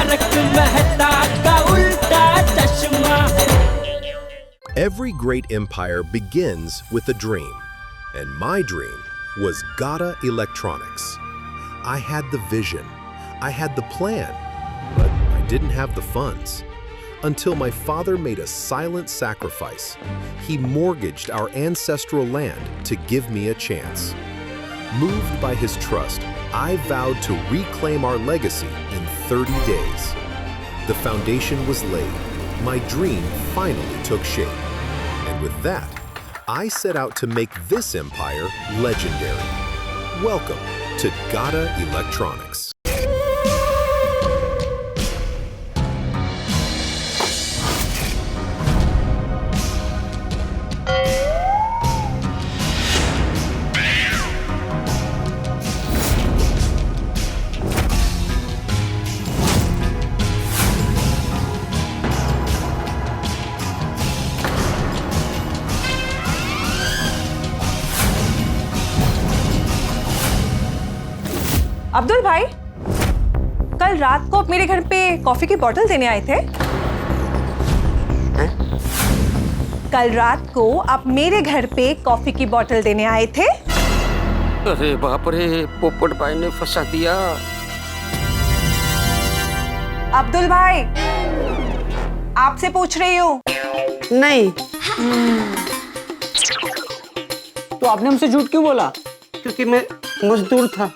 तारक मेहता का उल्टा चश्मा। Every great empire begins with a dream, and my dream was Gata Electronics. I had the vision, I had the plan, but I didn't have the funds. Until my father made a silent sacrifice. He mortgaged our ancestral land to give me a chance. Moved by his trust, I vowed to reclaim our legacy in 30 days. The foundation was laid. My dream finally took shape. And with that, I set out to make this empire legendary. Welcome to Gata Electronics. Abdul भाई, कल रात को आप मेरे घर पे coffee की बोतल देने आए थे? कल रात को आप मेरे घर पे कॉफी की बोतल देने आए थे? अरे बाप रे, पोपट भाई ने फंसा दिया। अब्दुल भाई, आपसे पूछ रही हूँ। नहीं। तो आपने हमसे झूठ क्यों बोला? क्योंकि मैं मजदूर था।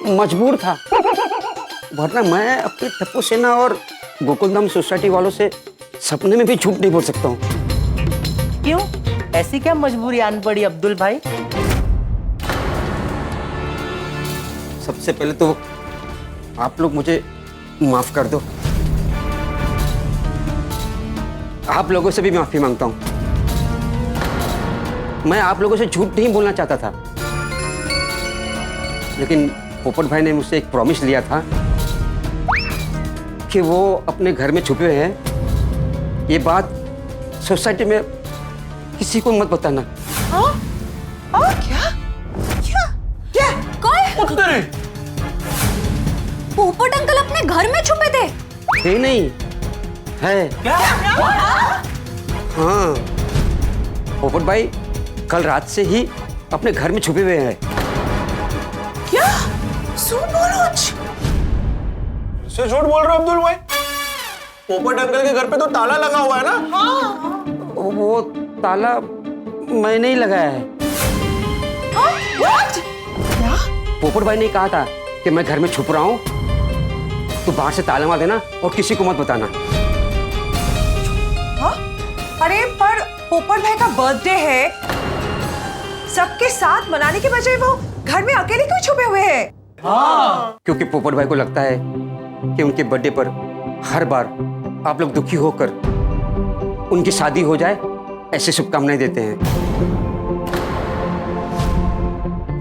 मजबूर था, वरना मैं अपनी तपो सेना और गोकुलधाम सोसाइटी वालों से सपने में भी झूठ नहीं बोल सकता हूँ। क्यों? ऐसी क्या मजबूरी आन पड़ी अब्दुल भाई? सबसे पहले तो आप लोग मुझे माफ कर दो। आप लोगों से भी माफी मांगता हूँ। मैं आप लोगों से झूठ नहीं बोलना चाहता था, लेकिन पोपट भाई ने मुझसे एक प्रॉमिस लिया था कि वो अपने घर में छुपे हैं। ये बात सोसाइटी में किसी को मत बताना। क्या? क्या? क्या? कौन? पोपट अंकल अपने घर में छुपे थे? नहीं है। क्या? हाँ, पोपट भाई कल रात से ही अपने घर में छुपे हुए हैं। क्या? सुबोलोच? से झूठ बोल रहे हो अब्दुल भाई? पोपट अंकल के घर पे तो ताला लगा हुआ है ना? हाँ। वो ताला मैंने ही लगाया है। What? क्या? पोपट भाई ने कहा था कि मैं घर में छुप रहा हूँ, तो बाहर से ताला मार देना और किसी को मत बताना। हाँ? अरे पर पोपट भाई का बर्थडे है, सबके साथ मनाने के बजाय वो घर में अकेले क्यों छुपे हुए हैं? क्योंकि पोपट भाई को लगता है कि उनके बर्थडे पर हर बार आप लोग दुखी होकर उनकी शादी हो जाए, ऐसे शुभकामनाएं देते हैं,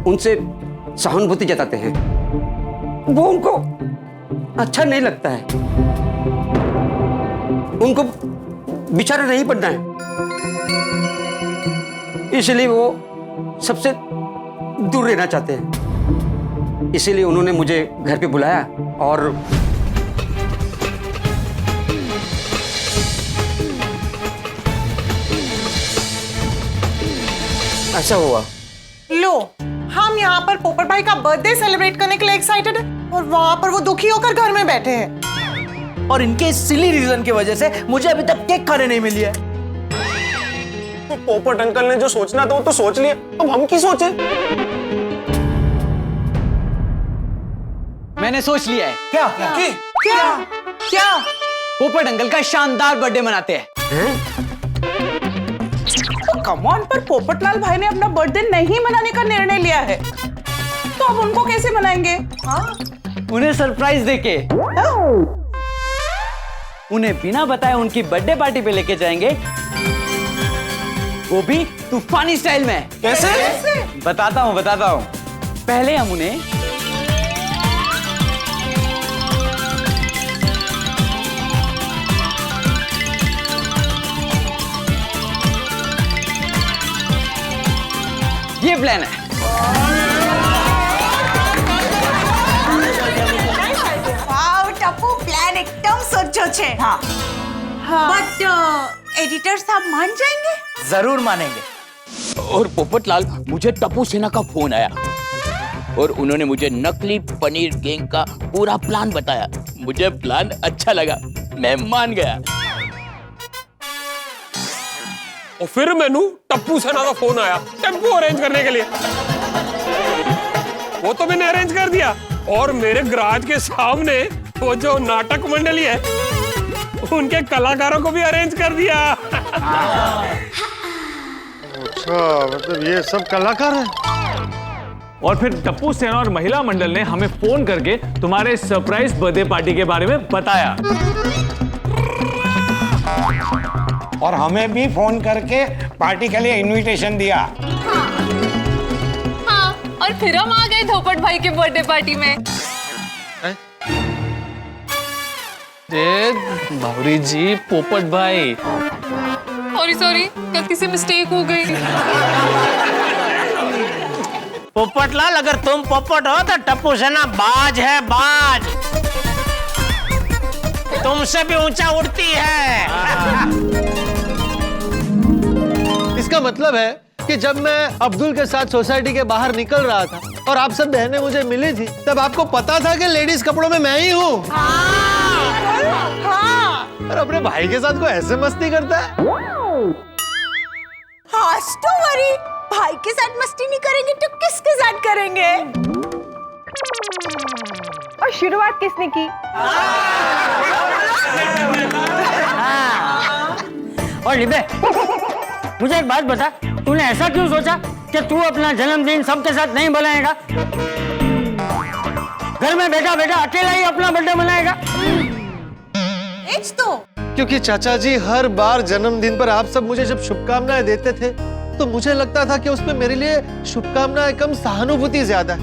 उनसे सहानुभूति जताते हैं। वो उनको अच्छा नहीं लगता है, उनको बिचारा नहीं पड़ना है, इसलिए वो सबसे दूर रहना चाहते हैं। इसीलिए उन्होंने मुझे घर पे बुलाया और ऐसा हुआ। लो, हम यहाँ पर पोपट भाई का बर्थडे सेलिब्रेट करने के लिए एक्साइटेड है और वहाँ पर वो दुखी होकर घर में बैठे हैं। और इनके सिली रीजन की वजह से मुझे अभी तक केक खाने नहीं मिली है। तो पोपट अंकल ने जो सोचना था वो तो सोच लिया, अब हम की सोचे? मैंने सोच लिया है। क्या? क्या? क्या? पोपट अंकल का शानदार बर्थडे मनाते हैं। कम ऑन, पर पोपटलाल भाई ने अपना बर्थडे नहीं मनाने का निर्णय लिया है, तो अब उनको कैसे मनाएंगे? उन्हें सरप्राइज देके उन्हें बिना बताए उनकी बर्थडे पार्टी पे लेके जाएंगे, वो भी तूफानी स्टाइल में। कैसे? बताता हूँ। पहले हम उन्हें ये प्लान है। एकदम सच्चो छे। हाँ बट एडिटर साहब मान जाएंगे? जरूर मानेंगे। और पोपटलाल, मुझे टप्पू सेना का फोन आया और उन्होंने मुझे नकली पनीर गैंग का पूरा प्लान बताया। मुझे प्लान अच्छा लगा, मैं मान गया। और फिर मैनू टप्पू सेना का फोन आया टेम्पो अरेंज करने के लिए। वो तो मैंने अरेंज कर दिया और मेरे गराज के सामने वो जो नाटक मंडली है उनके कलाकारों को भी अरेंज कर दिया। अच्छा, मतलब ये सब कलाकार हैं। और फिर टप्पू सेना और महिला मंडल ने हमें फोन करके तुम्हारे सरप्राइज बर्थडे पार्टी के बारे में बताया। और हमें भी फोन करके पार्टी के लिए इनविटेशन दिया। हाँ, और फिर हम आ गए धोपट भाई के बर्थडे पार्टी में। बावरी जी, पोपट भाई। सॉरी, गलती से मिस्टेक हो गई। पोपटलाल, अगर तुम पोपट हो तो टप्पू सेना बाज है, बाज। तुमसे भी ऊंचा उड़ती है। इसका मतलब है कि जब मैं अब्दुल के साथ सोसाइटी के बाहर निकल रहा था और आप सब बहनें मुझे मिली थी, तब आपको पता था कि लेडीज कपड़ों में मैं ही हूँ। और अपने भाई के साथ कोई ऐसे मस्ती करता है? वरी भाई के साथ मस्ती नहीं करेंगे तो किसके साथ करेंगे? और शुरुआत किसने की? और लिबे, मुझे एक बात बता, तूने ऐसा क्यों सोचा कि तू अपना जन्मदिन सबके साथ नहीं मनाएगा? घर में बैठा बैठा अकेला ही अपना बर्थडे मनाएगा? तो क्योंकि चाचा जी हर बार जन्मदिन पर आप सब मुझे जब शुभकामनाएं देते थे तो मुझे लगता था कि उसमें मेरे लिए शुभकामनाएं कम, सहानुभूति ज्यादा है।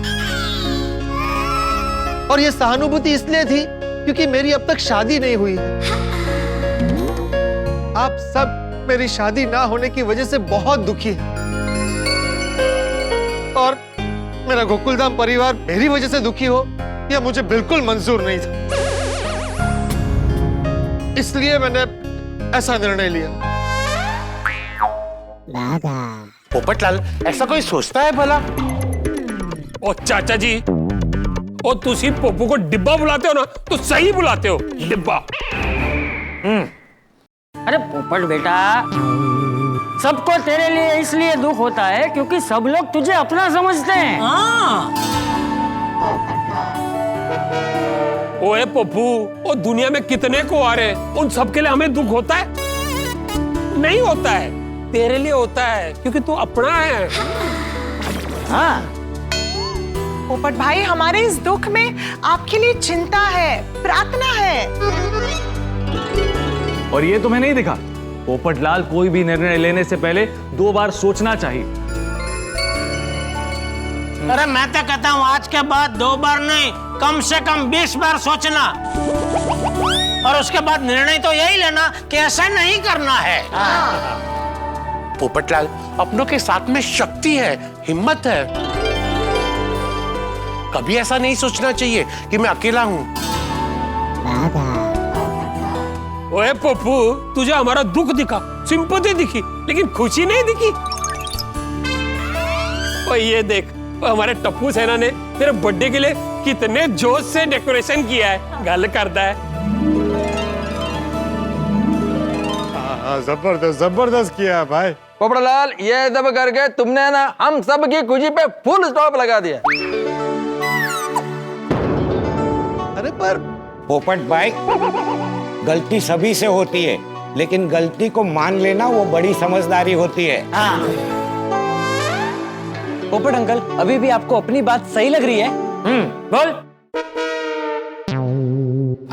और ये सहानुभूति इसलिए थी क्योंकि मेरी अब तक शादी नहीं हुई है। आप सब मेरी शादी ना होने की वजह से बहुत दुखी है और मेरा गोकुलधाम परिवार मेरी वजह से दुखी हो यह मुझे बिल्कुल मंजूर नहीं था। इसलिए मैंने ऐसा निर्णय लिया। पोपटलाल, ऐसा कोई सोचता है भला? और चाचा जी, और तुसी पप्पू को डिब्बा बुलाते हो ना, तो सही बुलाते हो, डिब्बा। अरे पोपट बेटा, सबको तेरे लिए इसलिए दुख होता है क्योंकि सब लोग तुझे अपना समझते हैं। ओए पप्पू, वो दुनिया में कितने को आ रहे, उन सबके लिए हमें दुख होता है? नहीं होता है, तेरे लिए होता है क्योंकि तू अपना है। हाँ। पोपट भाई, हमारे इस दुख में आपके लिए चिंता है, प्रार्थना है। और ये तुम्हें नहीं दिखा? पोपटलाल, कोई भी निर्णय लेने से पहले 2 बार सोचना चाहिए। अरे मैं तो कहता हूँ आज के बाद 2 बार नहीं, कम से कम 20 बार सोचना और उसके बाद निर्णय तो यही लेना कि ऐसा नहीं करना है। पोपटलाल, अपनों के साथ में शक्ति है, हिम्मत है। कभी ऐसा नहीं सोचना चाहिए कि मैं अकेला हूँ। ओए पप्पू, तुझे हमारा दुख दिखा, सिंपैथी दिखी, लेकिन खुशी नहीं दिखी। और ये देख, हमारे टप्पू सेना ने तेरे बर्थडे के लिए कितने जोश से डेकोरेशन किया है, गल करता है। जबरदस्त जबरदस्त किया है भाई। पोपटलाल, ये सब करके तुमने ना हम सब की खुशी पे फुल स्टॉप लगा दिया। अरे पर पोपट भाई, गलती सभी से होती है, लेकिन गलती को मान लेना वो बड़ी समझदारी होती है। पोपट अंकल, अभी भी आपको अपनी बात सही लग रही है? बोल।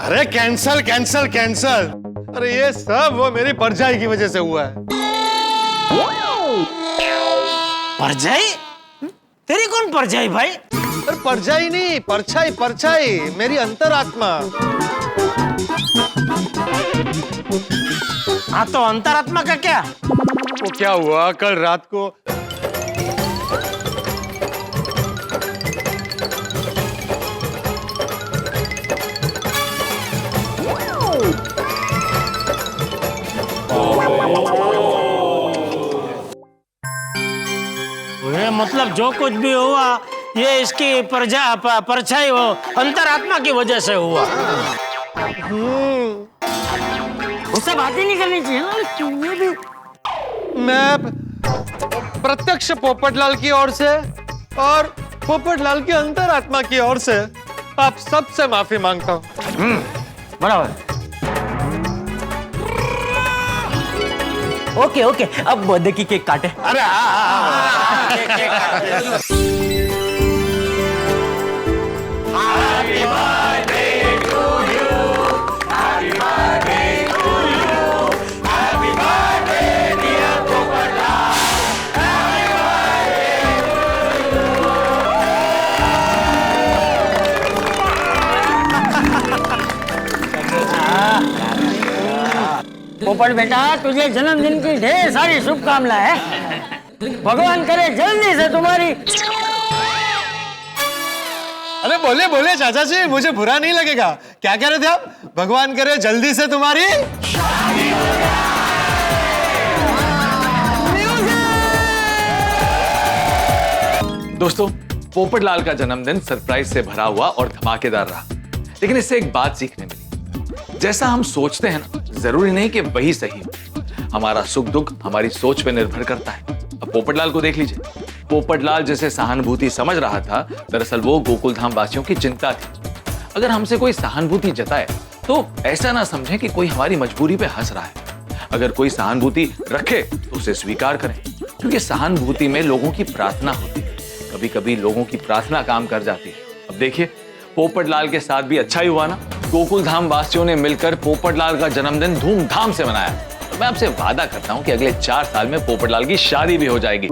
अरे कैंसल कैंसल कैंसल। अरे ये सब वो मेरी परछाई की वजह से हुआ है। परछाई? तेरी कौन परछाई भाई? अरे परछाई नहीं, परछाई परछाई, मेरी अंतरात्मा। हाँ, तो अंतरात्मा का क्या? वो क्या हुआ कल रात को, जो कुछ भी हुआ ये इसकी परछाई हो अंतरात्मा की वजह से हुआ। उससे बात ही नहीं करनी चाहिए ना। तुम्हें भी मैं प्रत्यक्ष पोपटलाल की ओर से और पोपटलाल की अंतरात्मा की ओर से आप सबसे माफी मांगता हूँ। बराबर। ओके ओके, अब बर्थडे की केक काटे। अरे पोपट बेटा, तुझे जन्मदिन की ढेर सारी शुभकामनाएं। भगवान करे जल्दी से तुम्हारी। अरे बोले बोले चाचा जी, मुझे बुरा नहीं लगेगा। क्या कह रहे थे आप? भगवान करे जल्दी से तुम्हारी दोस्तों, पोपटलाल का जन्मदिन सरप्राइज से भरा हुआ और धमाकेदार रहा, लेकिन इससे एक बात सीखने मिली। जैसा हम सोचते हैं ना, जरूरी नहीं कि वही सही हो। हमारा सुख दुख हमारी सोच पे निर्भर करता है। अब पोपटलाल को देख लीजिए। पोपटलाल जैसे सहानुभूति समझ रहा था, दरअसल वो गोकुल धाम वासियों की चिंता थी। अगर हमसे कोई सहानुभूति जताए तो ऐसा ना समझें कि कोई हमारी मजबूरी पे हंस रहा है। अगर कोई सहानुभूति रखे तो उसे स्वीकार करें, क्योंकि सहानुभूति में लोगों की प्रार्थना होती है। कभी कभी लोगों की प्रार्थना काम कर जाती है। अब देखिए, पोपटलाल के साथ भी अच्छा ही हुआ ना। गोकुल धाम वासियों ने मिलकर पोपटलाल का जन्मदिन धूमधाम से मनाया। तो मैं आपसे वादा करता हूं कि अगले 4 साल में पोपटलाल की शादी भी हो जाएगी।